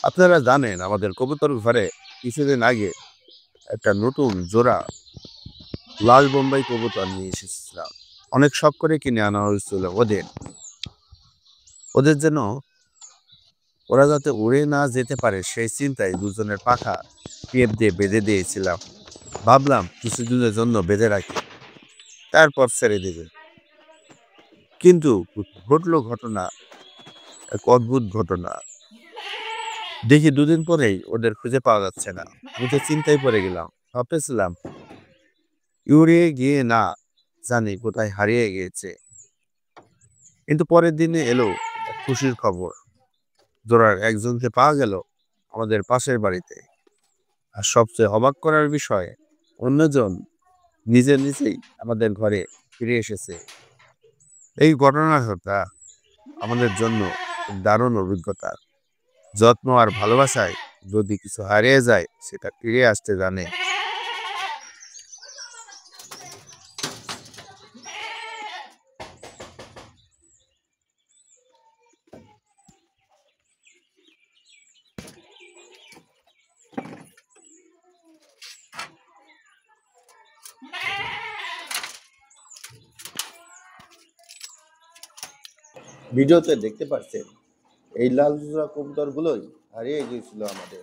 আপনারা জানেন আমাদের কবুতর ঘরে কিছুদিন আগে একটা নতুন জোড়া লাল বোম্বাই কবুতর নিয়ে এসেছিলাম। অনেক শখ করে কিনে আনা হয়েছিল ওদের। ওদের যেন ওরা যাতে উড়ে না যেতে পারে সেই চিন্তায় দুজনের পাখা টেপ দিয়ে বেঁধে দিয়েছিলাম। ভাবলাম কিছুদিনের জন্য বেঁধে রাখি, তারপর ছেড়ে দেবে। কিন্তু ঘটলো ঘটনা, এক অদ্ভুত ঘটনা। দেখি দুদিন পরেই ওদের খুঁজে পাওয়া যাচ্ছে না। বুঝে চিন্তায় পড়ে গেলাম। ভাবতেছিলাম উড়ে গিয়ে না জানি কোথায় হারিয়ে গিয়েছে। কিন্তু পরের দিনে এলো এক খুশির খবর। জোড়ার একজনকে পাওয়া গেল আমাদের পাশের বাড়িতে। আর সবচেয়ে অবাক করার বিষয়, অন্যজন নিজেই আমাদের ঘরে ফিরে এসেছে। এই ঘটনাটা আমাদের জন্য এক দারুণ অভিজ্ঞতা। যত্ন আর ভালোবাসায় যদি কিছু হারিয়ে যায় সেটা ফিরে আসতে জানে। ভিডিওতে দেখতে পাচ্ছেন এই লাল জোড়া কবুতর গুলোই হারিয়ে গিয়েছিল আমাদের।